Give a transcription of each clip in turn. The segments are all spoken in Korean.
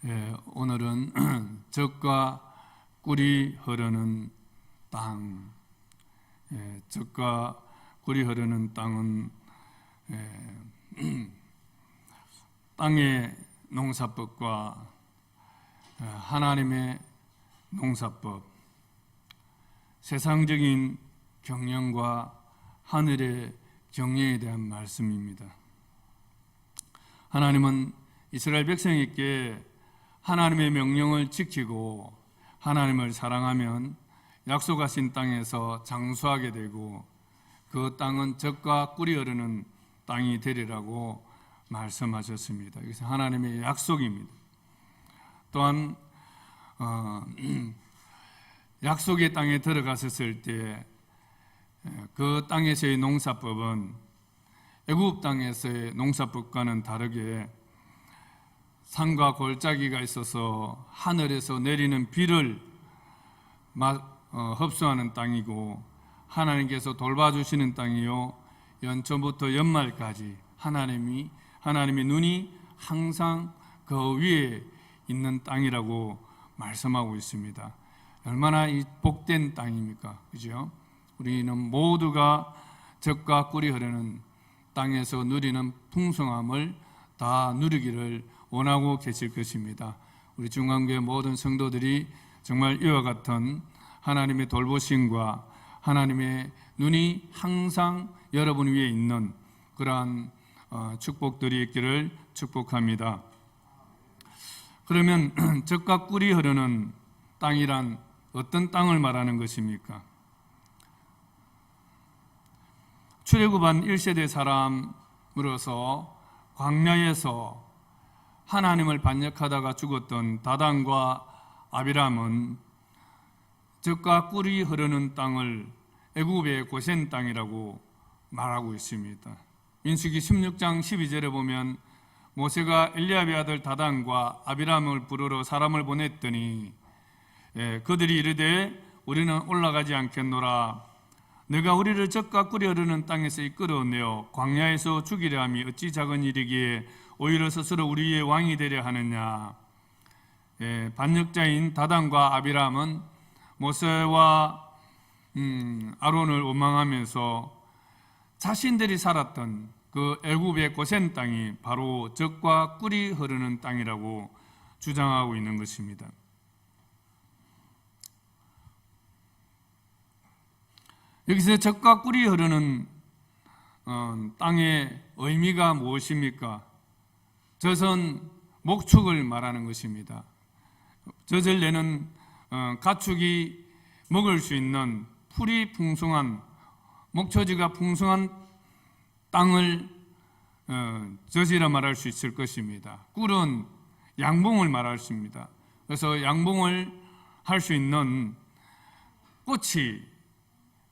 오늘은 젖과 꿀이 흐르는 땅. 젖과 꿀이 흐르는 땅은 땅의 농사법과 하나님의 농사법, 세상적인 경영과 하늘의 경영에 대한 말씀입니다. 하나님은 이스라엘 백성에게 하나님의 명령을 지키고 하나님을 사랑하면 약속하신 땅에서 장수하게 되고 그 땅은 젖과 꿀이 흐르는 땅이 되리라고 말씀하셨습니다. 이것은 하나님의 약속입니다. 또한 약속의 땅에 들어갔을 때 그 땅에서의 농사법은 애굽 땅에서의 농사법과는 다르게 산과 골짜기가 있어서 하늘에서 내리는 비를 흡수하는 땅이고 하나님께서 돌봐주시는 땅이요 연초부터 연말까지 하나님의 눈이 항상 그 위에 있는 땅이라고 말씀하고 있습니다. 얼마나 이 복된 땅입니까? 그죠? 우리는 모두가 젖과 꿀이 흐르는 땅에서 누리는 풍성함을 다 누리기를 원하고 계실 것입니다. 우리 중앙교회 모든 성도들이 정말 이와 같은 하나님의 돌보심과 하나님의 눈이 항상 여러분 위에 있는 그러한 축복들이 있기를 축복합니다. 그러면 젖과 꿀이 흐르는 땅이란 어떤 땅을 말하는 것입니까? 출애굽한 1세대 사람으로서 광야에서 하나님을 반역하다가 죽었던 다단과 아비람은 젖과 꿀이 흐르는 땅을 애굽의 고센 땅이라고 말하고 있습니다. 민수기 16장 12절에 보면 모세가 엘리압의 아들 다단과 아비람을 부르러 사람을 보냈더니 그들이 이르되 우리는 올라가지 않겠노라. 내가 우리를 젖과 꿀이 흐르는 땅에서 이끌어내어 광야에서 죽이려 함이 어찌 작은 일이기에 오히려 스스로 우리의 왕이 되려 하느냐. 반역자인 다단과 아비람은 모세와 아론을 원망하면서 자신들이 살았던 그 애굽의 고센 땅이 바로 젖과 꿀이 흐르는 땅이라고 주장하고 있는 것입니다. 여기서 젖과 꿀이 흐르는 땅의 의미가 무엇입니까? 젖은 목축을 말하는 것입니다. 젖을 내는 가축이 먹을 수 있는 풀이 풍성한 목초지가 풍성한 땅을 젖이라 말할 수 있을 것입니다. 꿀은 양봉을 말할 수 있습니다. 그래서 양봉을 할 수 있는 꽃이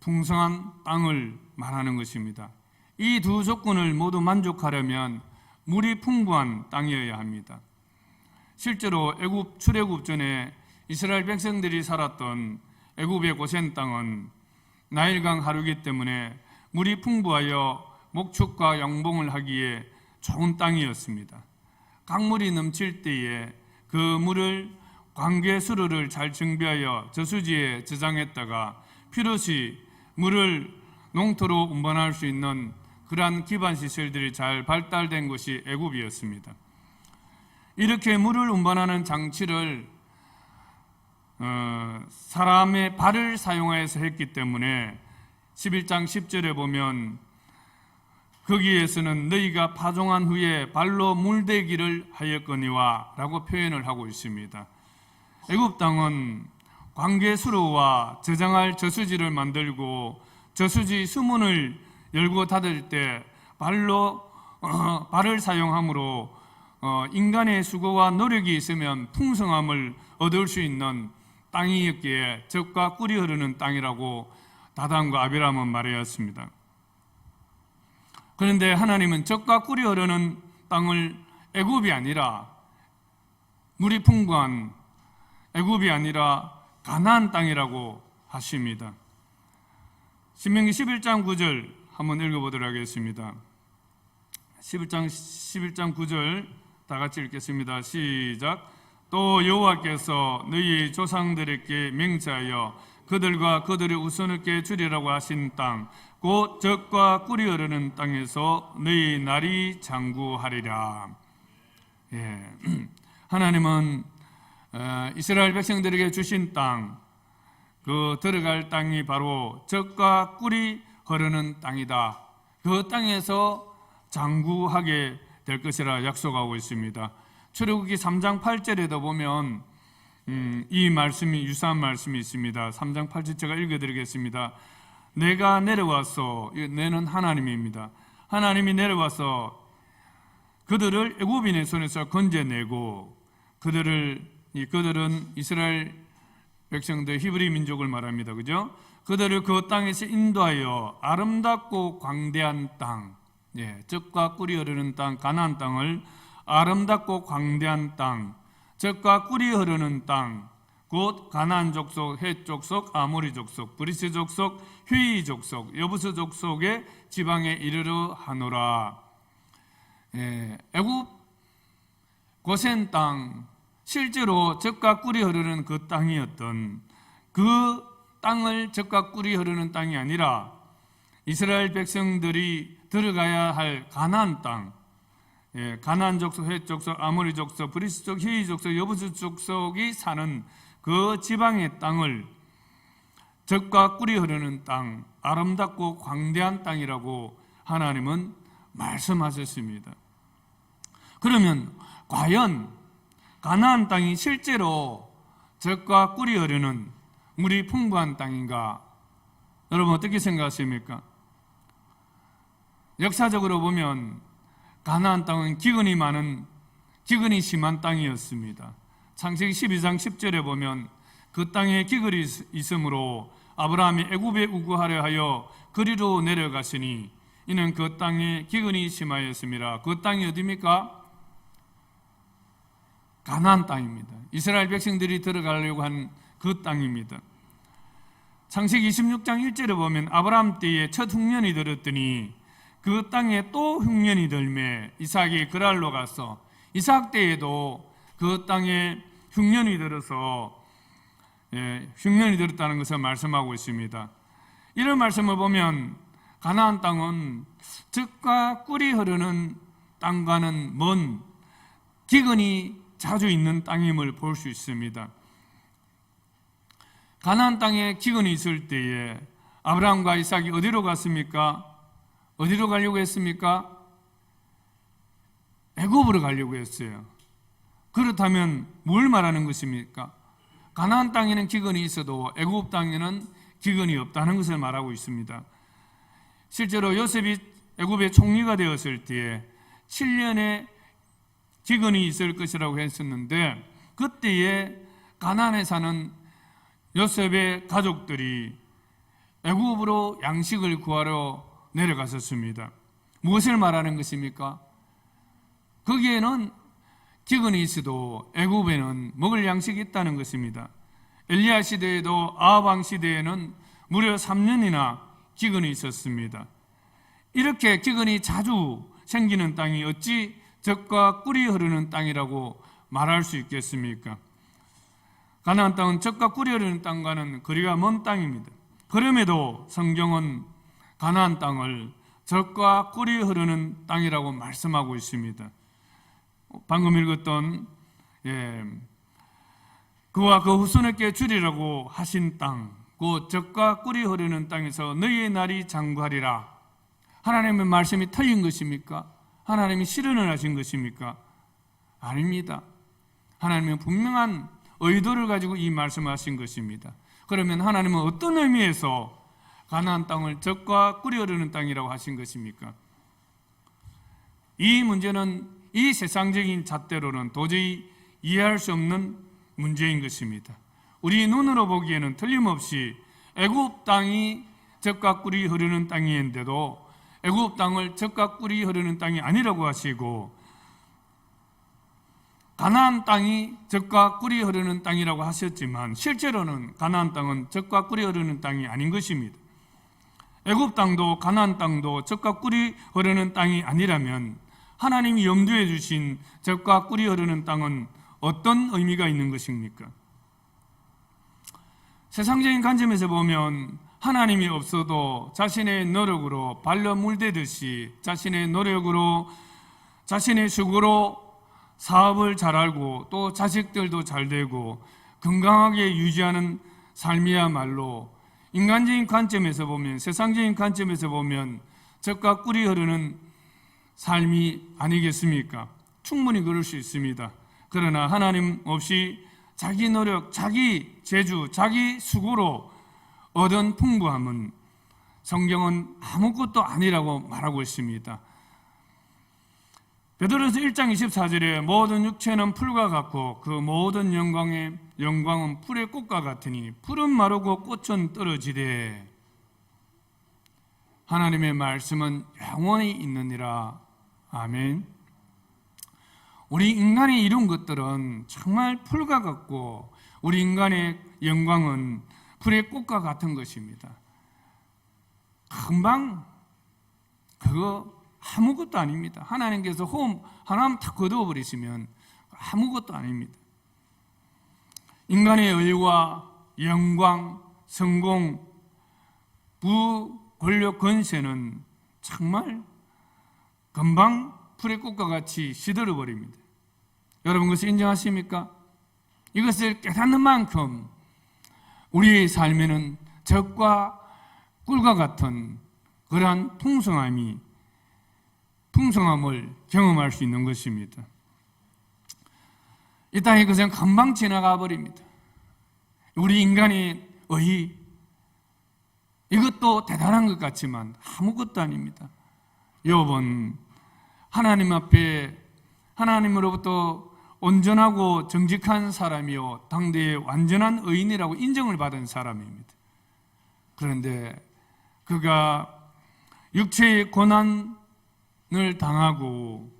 풍성한 땅을 말하는 것입니다. 이 두 조건을 모두 만족하려면 물이 풍부한 땅이어야 합니다. 실제로 출애굽 전에 이스라엘 백성들이 살았던 애굽의 고센 땅은 나일강 하류기 때문에 물이 풍부하여 목축과 양봉을 하기에 좋은 땅이었습니다. 강물이 넘칠 때에 그 물을 관계수로를 잘 정비하여 저수지에 저장했다가 필요시 물을 농토로 운반할 수 있는 그러한 기반 시설들이 잘 발달된 곳이 애굽이었습니다. 이렇게 물을 운반하는 장치를 사람의 발을 사용해서 했기 때문에 11장 10절에 보면 거기에서는 너희가 파종한 후에 발로 물대기를 하였거니와 라고 표현을 하고 있습니다. 애굽 땅은 관계수로와 저장할 저수지를 만들고 저수지 수문을 열고 닫을 때 발을 사용함으로 인간의 수고와 노력이 있으면 풍성함을 얻을 수 있는 땅이었기에 젖과 꿀이 흐르는 땅이라고 다단과 아비람은 말하였습니다. 그런데 하나님은 젖과 꿀이 흐르는 땅을 애굽이 아니라 물이 풍부한 애굽이 아니라 가나안 땅이라고 하십니다. 신명기 11장 9절 한번 읽어보도록 하겠습니다. 11장 9절 다 같이 읽겠습니다. 시작. 또 여호와께서 너희 조상들에게 맹세하여 그들과 그들의 후손에게 주리라고 하신 땅, 곧 젖과 꿀이 흐르는 땅에서 너희 날이 장구하리라. 예. 하나님은 이스라엘 백성들에게 주신 땅, 그 들어갈 땅이 바로 젖과 꿀이 흐르는 땅이다. 그 땅에서 장구하게 될 것이라 약속하고 있습니다. 출애굽기 3장 8절에도 보면 이 말씀이 유사한 말씀이 있습니다. 3장 8절 제가 읽어드리겠습니다. 내가 내려와서, 내는 하나님입니다. 하나님이 내려와서 그들을 애굽인의 손에서 건져내고 그들은 이스라엘 백성들 히브리 민족을 말합니다. 그죠? 그들을 그 땅에서 인도하여 아름답고 광대한 땅, 젖과 꿀이 흐르는 땅, 가나안 땅을 아름답고 광대한 땅, 젖과 꿀이 흐르는 땅, 곧 가나안 족속, 헷 족속, 아모리 족속, 브리스 족속, 휘 족속, 여부스 족속의 지방에 이르러 하노라. 애굽 고센 땅, 실제로 젖과 꿀이 흐르는 그 땅이었던 그 땅을 젖과 꿀이 흐르는 땅이 아니라 이스라엘 백성들이 들어가야 할 가나안 땅, 가나안 족속, 헷 족속, 아모리 족속, 브리스 족, 히위 족속, 여부스 족속이 사는 그 지방의 땅을 젖과 꿀이 흐르는 땅, 아름답고 광대한 땅이라고 하나님은 말씀하셨습니다. 그러면 과연 가나안 땅이 실제로 젖과 꿀이 흐르는 물이 풍부한 땅인가? 여러분 어떻게 생각하십니까? 역사적으로 보면 가나안 땅은 기근이 심한 땅이었습니다. 창세기 12장 10절에 보면 그 땅에 기근이 있으므로 아브라함이 애굽에 우구하려 하여 그리로 내려갔으니 이는 그 땅에 기근이 심하였습니다. 그 땅이 어디입니까? 가나안 땅입니다. 이스라엘 백성들이 들어가려고 한 그 땅입니다. 창세기 26장 1절에 보면 아브라함 때에 첫 흉년이 들었더니 그 땅에 또 흉년이 들매 이삭이 그랄로 가서 이삭 때에도 그 땅에 흉년이 들어서 흉년이 들었다는 것을 말씀하고 있습니다. 이런 말씀을 보면 가나안 땅은 젖과 꿀이 흐르는 땅과는 먼 기근이 자주 있는 땅임을 볼 수 있습니다. 가나안 땅에 기근이 있을 때에 아브라함과 이삭이 어디로 갔습니까? 어디로 가려고 했습니까? 애굽으로 가려고 했어요. 그렇다면 뭘 말하는 것입니까? 가나안 땅에는 기근이 있어도 애굽 땅에는 기근이 없다는 것을 말하고 있습니다. 실제로 요셉이 애굽의 총리가 되었을 때에 7년의 기근이 있을 것이라고 했었는데 그때에 가나안에 사는 요셉의 가족들이 애굽으로 양식을 구하러 내려갔었습니다. 무엇을 말하는 것입니까? 거기에는 기근이 있어도 애굽에는 먹을 양식이 있다는 것입니다. 엘리야 시대에도 아합 왕 시대에는 무려 3년이나 기근이 있었습니다. 이렇게 기근이 자주 생기는 땅이 어찌 젖과 꿀이 흐르는 땅이라고 말할 수 있겠습니까? 가나안 땅은 젖과 꿀이 흐르는 땅과는 거리가 먼 땅입니다. 그럼에도 성경은 가나안 땅을 젖과 꿀이 흐르는 땅이라고 말씀하고 있습니다. 방금 읽었던 그와 그 후손에게 주리라고 하신 땅, 그 젖과 꿀이 흐르는 땅에서 너희의 날이 장구하리라. 하나님의 말씀이 틀린 것입니까? 하나님이 실현을 하신 것입니까? 아닙니다. 하나님은 분명한 의도를 가지고 이 말씀을 하신 것입니다. 그러면 하나님은 어떤 의미에서 가나안 땅을 젖과 꿀이 흐르는 땅이라고 하신 것입니까? 이 문제는 이 세상적인 잣대로는 도저히 이해할 수 없는 문제인 것입니다. 우리 눈으로 보기에는 틀림없이 애굽 땅이 젖과 꿀이 흐르는 땅인데도 애굽 땅을 젖과 꿀이 흐르는 땅이 아니라고 하시고 가나안 땅이 젖과 꿀이 흐르는 땅이라고 하셨지만 실제로는 가나안 땅은 젖과 꿀이 흐르는 땅이 아닌 것입니다. 애굽 땅도 가나안 땅도 젖과 꿀이 흐르는 땅이 아니라면 하나님이 염두에 주신 젖과 꿀이 흐르는 땅은 어떤 의미가 있는 것입니까? 세상적인 관점에서 보면 하나님이 없어도 자신의 노력으로 발로 물대듯이 자신의 노력으로 자신의 수고로 사업을 잘하고 또 자식들도 잘 되고 건강하게 유지하는 삶이야말로 인간적인 관점에서 보면, 세상적인 관점에서 보면 젖과 꿀이 흐르는 삶이 아니겠습니까? 충분히 그럴 수 있습니다. 그러나 하나님 없이 자기 노력, 자기 재주, 자기 수고로 얻은 풍부함은 성경은 아무것도 아니라고 말하고 있습니다. 베드로서 1장 24절에 모든 육체는 풀과 같고 그 모든 영광은 풀의 꽃과 같으니 풀은 마르고 꽃은 떨어지되 하나님의 말씀은 영원히 있느니라. 아멘. 우리 인간이 이룬 것들은 정말 풀과 같고 우리 인간의 영광은 풀의 꽃과 같은 것입니다. 금방 그거 아무것도 아닙니다. 하나님께서 호흡 하나만 탁 거두어버리시면 아무것도 아닙니다. 인간의 의와 영광, 성공, 부, 권력, 권세는 정말 금방 풀의 꽃과 같이 시들어버립니다. 여러분 그것을 인정하십니까? 이것을 깨닫는 만큼 우리의 삶에는 젖과 꿀과 같은 그러한 풍성함을 경험할 수 있는 것입니다. 이 땅의 것은 금방 지나가 버립니다. 우리 인간의 의, 이것도 대단한 것 같지만 아무것도 아닙니다. 욥은 하나님 앞에 하나님으로부터 온전하고 정직한 사람이요 당대의 완전한 의인이라고 인정을 받은 사람입니다. 그런데 그가 육체의 고난을 당하고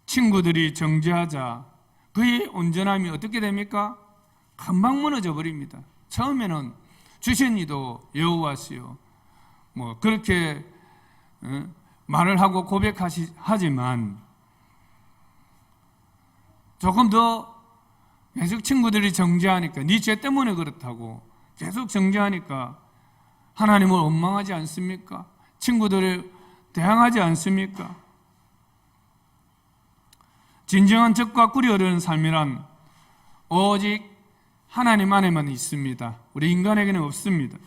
친구들이 정죄하자 그의 온전함이 어떻게 됩니까? 금방 무너져 버립니다. 처음에는 주신 이도 여호와시요 그렇게 말을 하고 고백하지만 조금 더 계속 친구들이 정죄하니까 네 죄 때문에 그렇다고 계속 정죄하니까 하나님을 원망하지 않습니까? 친구들을 대항하지 않습니까? 진정한 젖과 꿀이 흐르는 삶이란 오직 하나님 안에만 있습니다. 우리 인간에게는 없습니다.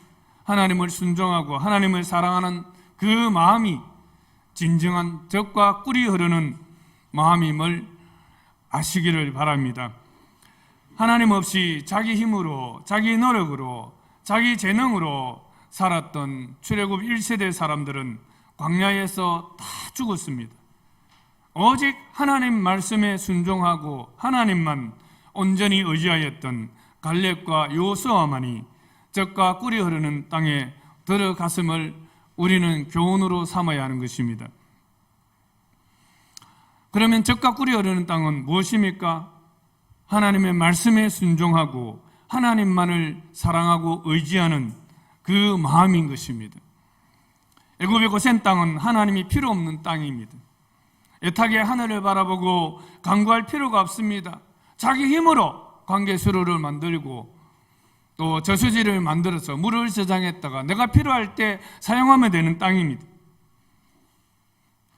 하나님을 순종하고 하나님을 사랑하는 그 마음이 진정한 젖과 꿀이 흐르는 마음임을 아시기를 바랍니다. 하나님 없이 자기 힘으로, 자기 노력으로, 자기 재능으로 살았던 출애굽 1세대 사람들은 광야에서 다 죽었습니다. 오직 하나님 말씀에 순종하고 하나님만 온전히 의지하였던 갈렙과 여호수아만이 젖과 꿀이 흐르는 땅에 들어갔음을 우리는 교훈으로 삼아야 하는 것입니다. 그러면 젖과 꿀이 흐르는 땅은 무엇입니까? 하나님의 말씀에 순종하고 하나님만을 사랑하고 의지하는 그 마음인 것입니다. 애굽의 고센 땅은 하나님이 필요 없는 땅입니다. 애타게 하늘을 바라보고 간구할 필요가 없습니다. 자기 힘으로 관계수로를 만들고 또 저수지를 만들어서 물을 저장했다가 내가 필요할 때 사용하면 되는 땅입니다.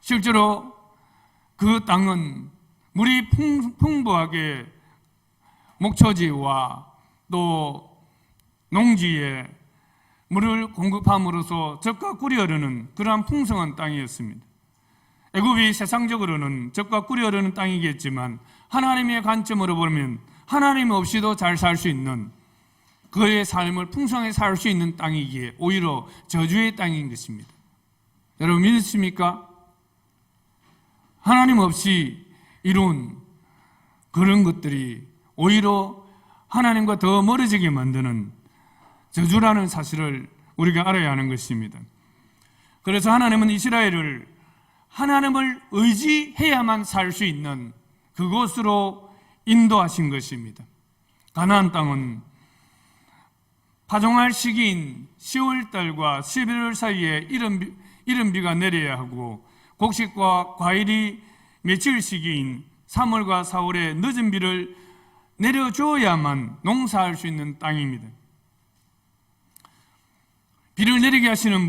실제로 그 땅은 물이 풍부하게 목초지와 또 농지에 물을 공급함으로써 젖과 꿀이 흐르는 그러한 풍성한 땅이었습니다. 애굽이 세상적으로는 젖과 꿀이 흐르는 땅이겠지만 하나님의 관점으로 보면 하나님 없이도 잘 살 수 있는 그의 삶을 풍성하게 살 수 있는 땅이기에 오히려 저주의 땅인 것입니다. 여러분 믿으십니까? 하나님 없이 이룬 그런 것들이 오히려 하나님과 더 멀어지게 만드는 저주라는 사실을 우리가 알아야 하는 것입니다. 그래서 하나님은 이스라엘을 하나님을 의지해야만 살 수 있는 그곳으로 인도하신 것입니다. 가나안 땅은 파종할 시기인 10월달과 11월 사이에 이른비가 내려야 하고 곡식과 과일이 맺힐 시기인 3월과 4월에 늦은 비를 내려줘야만 농사할 수 있는 땅입니다. 비를 내리게 하시는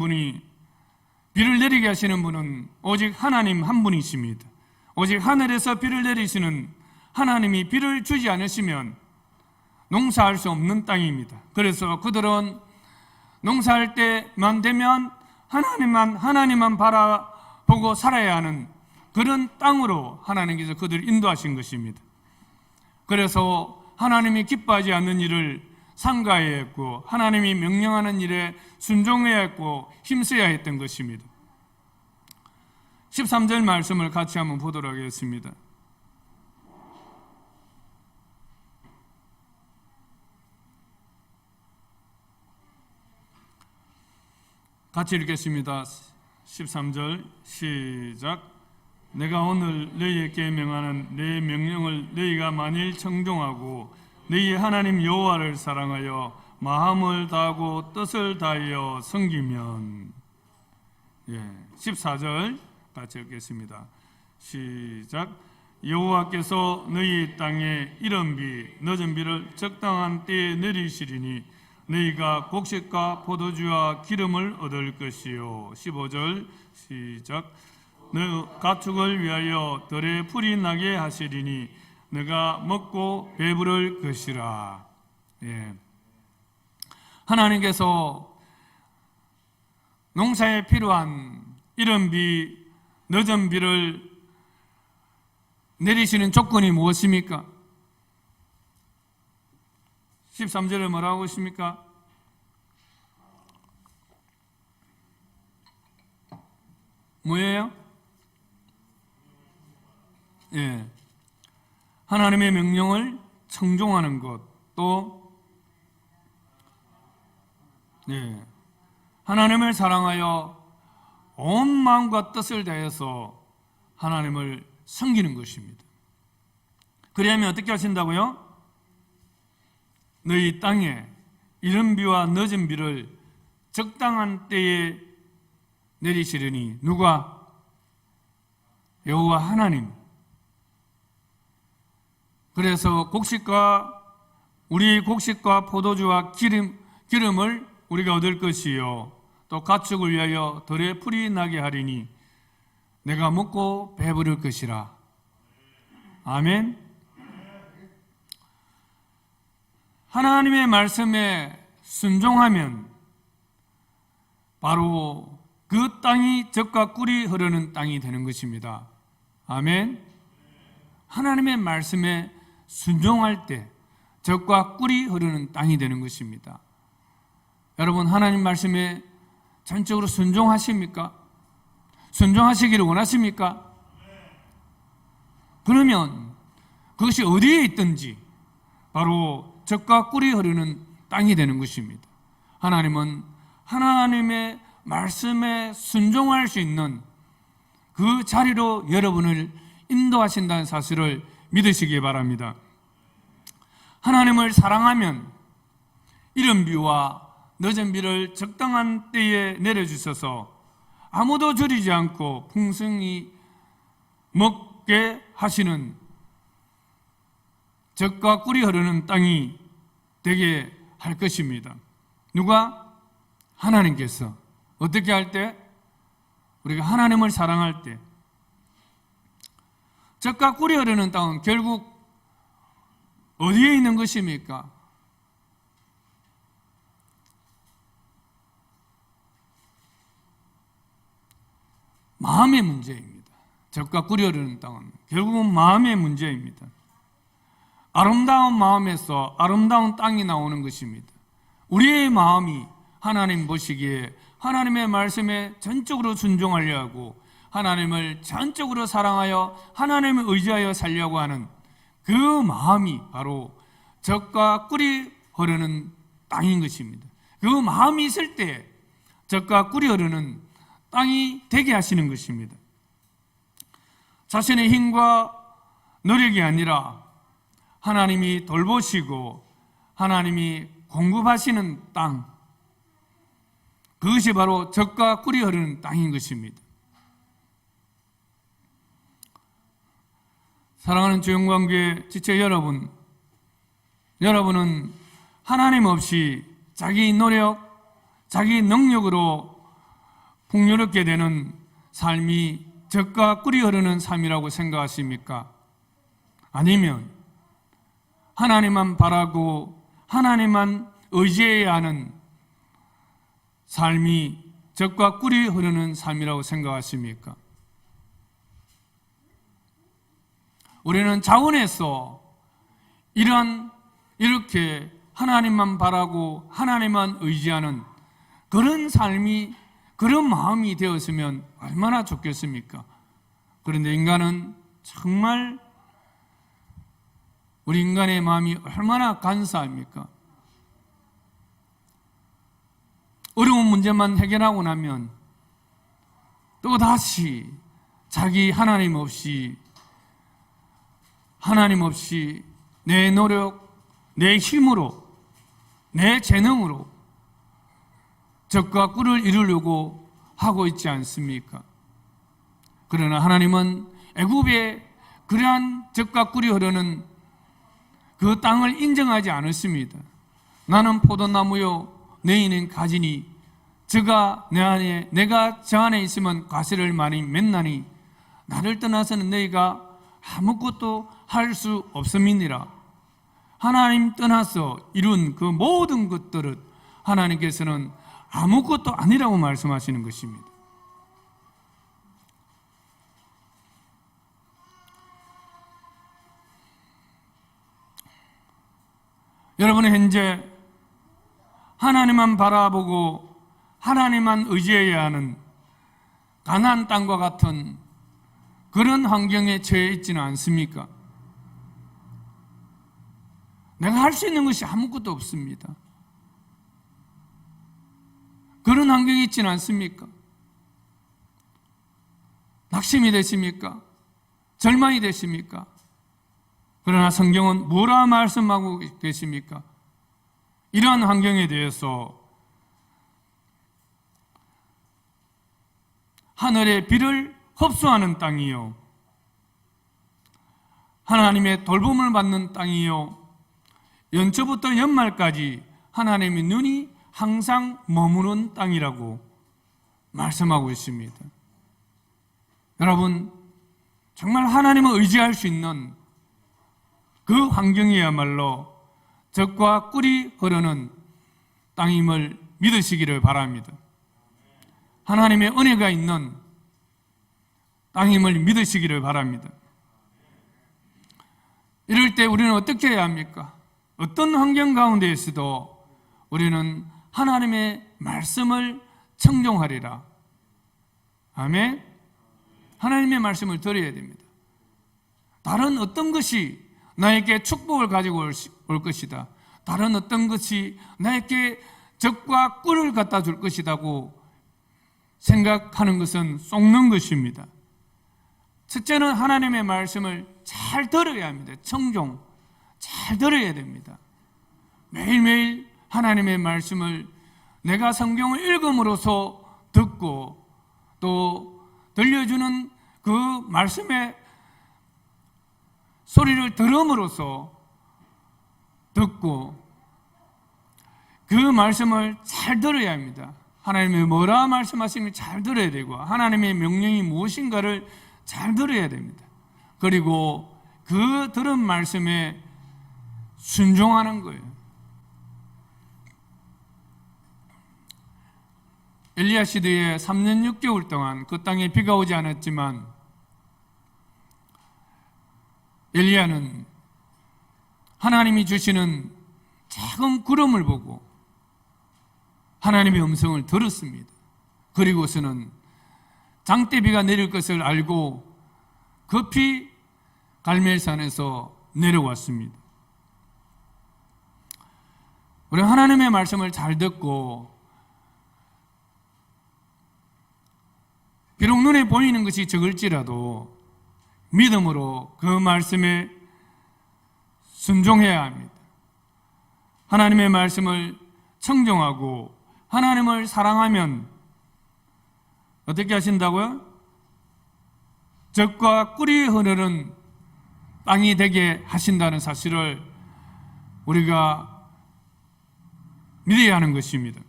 분은 오직 하나님 한 분이십니다. 오직 하늘에서 비를 내리시는 하나님이 비를 주지 않으시면 농사할 수 없는 땅입니다. 그래서 그들은 농사할 때만 되면 하나님만 바라보고 살아야 하는 그런 땅으로 하나님께서 그들을 인도하신 것입니다. 그래서 하나님이 기뻐하지 않는 일을 삼가해야 했고, 하나님이 명령하는 일에 순종해야 했고 힘써야 했던 것입니다. 13절 말씀을 같이 한번 보도록 하겠습니다. 같이 읽겠습니다. 13절 시작. 내가 오늘 너희에게 명하는 내 명령을 너희가 만일 청종하고 너희 하나님 여호와를 사랑하여 마음을 다하고 뜻을 다하여 섬기면. 14절 같이 읽겠습니다. 시작. 여호와께서 너희 땅에 이른 비 늦은 비를 적당한 때에 내리시리니 너희가 곡식과 포도주와 기름을 얻을 것이요. 15절 시작. 너 가축을 위하여 들에 풀이 나게 하시리니 너가 먹고 배부를 것이라. 하나님께서 농사에 필요한 이른 비, 늦은 비를 내리시는 조건이 무엇입니까? 13절에 뭐라고 있습니까? 뭐예요? 하나님의 명령을 청종하는 것, 또 하나님을 사랑하여 온 마음과 뜻을 다해서 하나님을 섬기는 것입니다. 그리하면 어떻게 하신다고요? 너희 땅에 이른 비와 늦은 비를 적당한 때에 내리시려니. 누가? 여호와 하나님. 그래서 우리 곡식과 포도주와 기름을 우리가 얻을 것이요, 또 가축을 위하여 들에 풀이 나게 하리니 내가 먹고 배부를 것이라. 아멘. 하나님의 말씀에 순종하면 바로 그 땅이 젖과 꿀이 흐르는 땅이 되는 것입니다. 아멘. 하나님의 말씀에 순종할 때 젖과 꿀이 흐르는 땅이 되는 것입니다. 여러분, 하나님 말씀에 전적으로 순종하십니까? 순종하시기를 원하십니까? 그러면 그것이 어디에 있든지 바로 젖과 꿀이 흐르는 땅이 되는 것입니다. 하나님은 하나님의 말씀에 순종할 수 있는 그 자리로 여러분을 인도하신다는 사실을 믿으시기 바랍니다. 하나님을 사랑하면 이른 비와 늦은 비를 적당한 때에 내려주셔서 아무도 줄이지 않고 풍성히 먹게 하시는 젖과 꿀이 흐르는 땅이 되게 할 것입니다. 누가? 하나님께서. 어떻게 할 때? 우리가 하나님을 사랑할 때. 젖과 꿀이 흐르는 땅은 결국 어디에 있는 것입니까? 마음의 문제입니다. 젖과 꿀이 흐르는 땅은 결국은 마음의 문제입니다. 아름다운 마음에서 아름다운 땅이 나오는 것입니다. 우리의 마음이 하나님 보시기에 하나님의 말씀에 전적으로 순종하려 하고 하나님을 전적으로 사랑하여 하나님을 의지하여 살려고 하는 그 마음이 바로 젖과 꿀이 흐르는 땅인 것입니다. 그 마음이 있을 때 젖과 꿀이 흐르는 땅이 되게 하시는 것입니다. 자신의 힘과 노력이 아니라 하나님이 돌보시고 하나님이 공급하시는 땅, 그것이 바로 젖과 꿀이 흐르는 땅인 것입니다. 사랑하는 주영광교회 지체 여러분, 여러분은 하나님 없이 자기 노력, 자기 능력으로 풍요롭게 되는 삶이 젖과 꿀이 흐르는 삶이라고 생각하십니까? 아니면 하나님만 바라고 하나님만 의지해야 하는 삶이 젖과 꿀이 흐르는 삶이라고 생각하십니까? 우리는 자원에서 이렇게 하나님만 바라고 하나님만 의지하는 그런 삶이, 그런 마음이 되었으면 얼마나 좋겠습니까? 그런데 인간은 정말, 우리 인간의 마음이 얼마나 간사합니까? 어려운 문제만 해결하고 나면 또다시 자기 하나님 없이 내 노력, 내 힘으로, 내 재능으로 젖과 꿀을 이루려고 하고 있지 않습니까? 그러나 하나님은 애굽의 그러한 젖과 꿀이 흐르는 그 땅을 인정하지 않았습니다. 나는 포도나무요 너희는 가지니 저가 내 안에, 내가 저 안에 있으면 과실을 많이 맺나니 나를 떠나서는 너희가 아무것도 할 수 없음이니라. 하나님 떠나서 이룬 그 모든 것들을 하나님께서는 아무것도 아니라고 말씀하시는 것입니다. 여러분은 현재 하나님만 바라보고 하나님만 의지해야 하는 가나안 땅과 같은 그런 환경에 처해 있지는 않습니까? 내가 할 수 있는 것이 아무것도 없습니다. 그런 환경이 있지는 않습니까? 낙심이 되십니까? 절망이 되십니까? 그러나 성경은 뭐라 말씀하고 계십니까? 이러한 환경에 대해서 하늘의 비를 흡수하는 땅이요, 하나님의 돌봄을 받는 땅이요, 연초부터 연말까지 하나님의 눈이 항상 머무는 땅이라고 말씀하고 있습니다. 여러분, 정말 하나님을 의지할 수 있는 그 환경이야말로 젖과 꿀이 흐르는 땅임을 믿으시기를 바랍니다. 하나님의 은혜가 있는 땅임을 믿으시기를 바랍니다. 이럴 때 우리는 어떻게 해야 합니까? 어떤 환경 가운데 있어도 우리는 하나님의 말씀을 청종하리라. 아멘. 하나님의 말씀을 들어야 됩니다. 다른 어떤 것이 나에게 축복을 가지고 올 것이다, 다른 어떤 것이 나에게 젖과 꿀을 갖다 줄 것이라고 생각하는 것은 속는 것입니다. 첫째는 하나님의 말씀을 잘 들어야 합니다. 청종, 잘 들어야 됩니다. 매일매일 하나님의 말씀을 내가 성경을 읽음으로써 듣고 또 들려주는 그 말씀의 소리를 들음으로써 듣고 그 말씀을 잘 들어야 합니다. 하나님이 뭐라 말씀하시면 잘 들어야 되고 하나님의 명령이 무엇인가를 잘 들어야 됩니다. 그리고 그 들은 말씀에 순종하는 거예요. 엘리야 시대에 3년 6개월 동안 그 땅에 비가 오지 않았지만 엘리야는 하나님이 주시는 작은 구름을 보고 하나님의 음성을 들었습니다. 그리고서는 장대비가 내릴 것을 알고 급히 갈멜산에서 내려왔습니다. 우리 하나님의 말씀을 잘 듣고 비록 눈에 보이는 것이 적을지라도 믿음으로 그 말씀에 순종해야 합니다. 하나님의 말씀을 청종하고 하나님을 사랑하면 어떻게 하신다고요? 젖과 꿀이 흐르는 땅이 되게 하신다는 사실을 우리가 믿어야 하는 것입니다.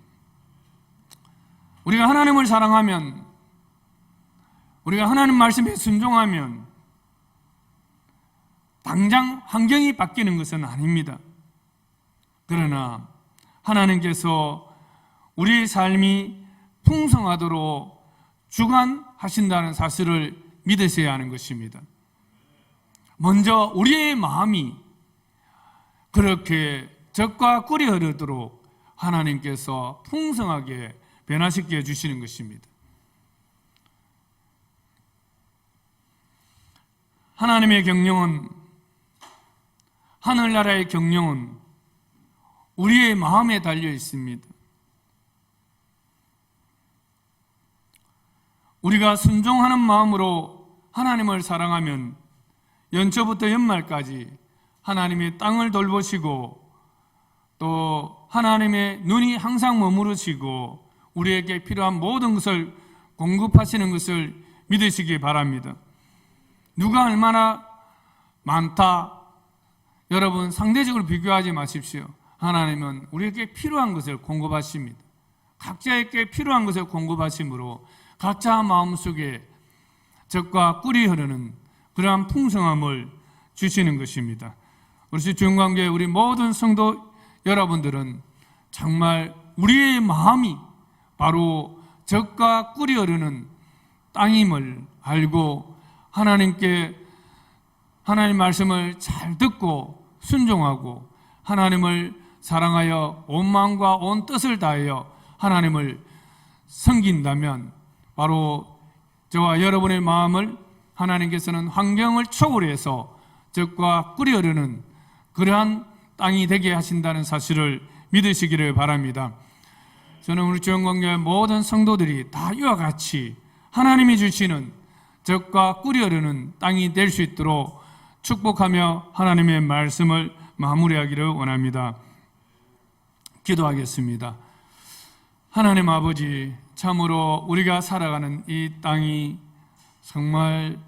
우리가 하나님을 사랑하면, 우리가 하나님 말씀에 순종하면 당장 환경이 바뀌는 것은 아닙니다. 그러나 하나님께서 우리의 삶이 풍성하도록 주관하신다는 사실을 믿으셔야 하는 것입니다. 먼저 우리의 마음이 그렇게 젖과 꿀이 흐르도록 하나님께서 풍성하게 변화시켜 주시는 것입니다. 하나님의 경영은, 하늘나라의 경영은 우리의 마음에 달려 있습니다. 우리가 순종하는 마음으로 하나님을 사랑하면 연초부터 연말까지 하나님의 땅을 돌보시고 또 하나님의 눈이 항상 머무르시고 우리에게 필요한 모든 것을 공급하시는 것을 믿으시기 바랍니다. 누가 얼마나 많다, 여러분 상대적으로 비교하지 마십시오. 하나님은 우리에게 필요한 것을 공급하십니다. 각자에게 필요한 것을 공급하심으로 각자 마음속에 젖과 꿀이 흐르는 그러한 풍성함을 주시는 것입니다. 우리 주영관계 우리 모든 성도 여러분들은 정말 우리의 마음이 바로 젖과 꿀이 흐르는 땅임을 알고 하나님께, 하나님 말씀을 잘 듣고 순종하고 하나님을 사랑하여 온 마음과 온 뜻을 다하여 하나님을 섬긴다면 바로 저와 여러분의 마음을 하나님께서는 환경을 초월해서 젖과 꿀이 흐르는 그러한 땅이 되게 하신다는 사실을 믿으시기를 바랍니다. 저는 우리 주영관계 모든 성도들이 다 이와 같이 하나님이 주시는 젖과 꿀이 흐르는 땅이 될 수 있도록 축복하며 하나님의 말씀을 마무리하기를 원합니다. 기도하겠습니다. 하나님 아버지, 참으로 우리가 살아가는 이 땅이 정말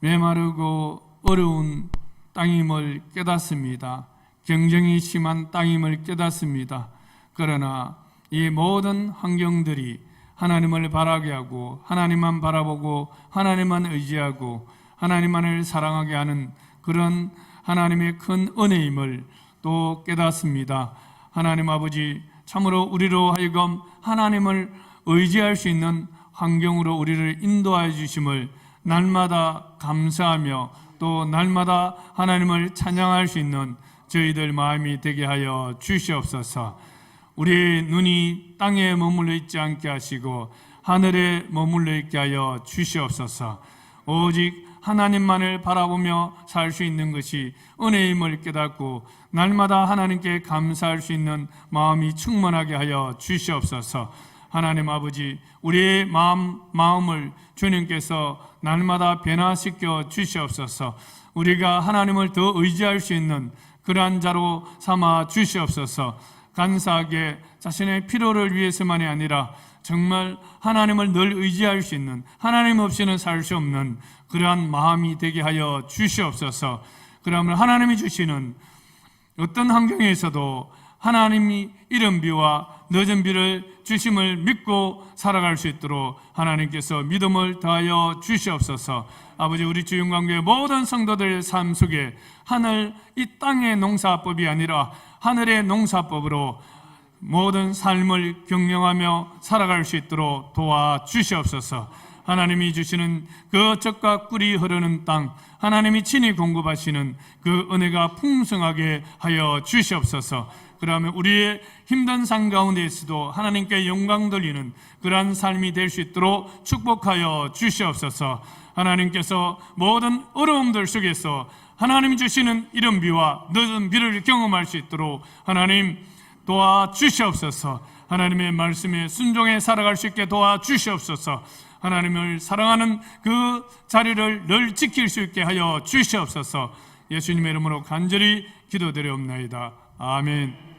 메마르고 어려운 땅임을 깨닫습니다. 경쟁이 심한 땅임을 깨닫습니다. 그러나 이 모든 환경들이 하나님을 바라게 하고 하나님만 바라보고 하나님만 의지하고 하나님만을 사랑하게 하는 그런 하나님의 큰 은혜임을 또 깨닫습니다. 하나님 아버지, 참으로 우리로 하여금 하나님을 의지할 수 있는 환경으로 우리를 인도하여 주심을 날마다 감사하며 또 날마다 하나님을 찬양할 수 있는 저희들 마음이 되게 하여 주시옵소서. 우리의 눈이 땅에 머물러 있지 않게 하시고 하늘에 머물러 있게 하여 주시옵소서. 오직 하나님만을 바라보며 살 수 있는 것이 은혜임을 깨닫고 날마다 하나님께 감사할 수 있는 마음이 충만하게 하여 주시옵소서. 하나님 아버지, 우리의 마음을 주님께서 날마다 변화시켜 주시옵소서. 우리가 하나님을 더 의지할 수 있는 그러한 자로 삼아 주시옵소서. 간사하게 자신의 필요를 위해서만이 아니라 정말 하나님을 늘 의지할 수 있는, 하나님 없이는 살 수 없는 그러한 마음이 되게 하여 주시옵소서. 그러면 하나님이 주시는 어떤 환경에서도 하나님이 이른 비와 늦은 비를 주심을 믿고 살아갈 수 있도록 하나님께서 믿음을 더하여 주시옵소서. 아버지, 우리 주영관교회 모든 성도들의 삶 속에 하늘, 이 땅의 농사법이 아니라 하늘의 농사법으로 모든 삶을 경영하며 살아갈 수 있도록 도와주시옵소서. 하나님이 주시는 그 젖과 꿀이 흐르는 땅, 하나님이 친히 공급하시는 그 은혜가 풍성하게 하여 주시옵소서. 그러면 우리의 힘든 삶 가운데에서도 하나님께 영광 돌리는 그러한 삶이 될 수 있도록 축복하여 주시옵소서. 하나님께서 모든 어려움들 속에서 하나님이 주시는 이른 비와 늦은 비를 경험할 수 있도록 하나님 도와주시옵소서. 하나님의 말씀에 순종해 살아갈 수 있게 도와주시옵소서. 하나님을 사랑하는 그 자리를 늘 지킬 수 있게 하여 주시옵소서. 예수님의 이름으로 간절히 기도드리옵나이다. 아멘.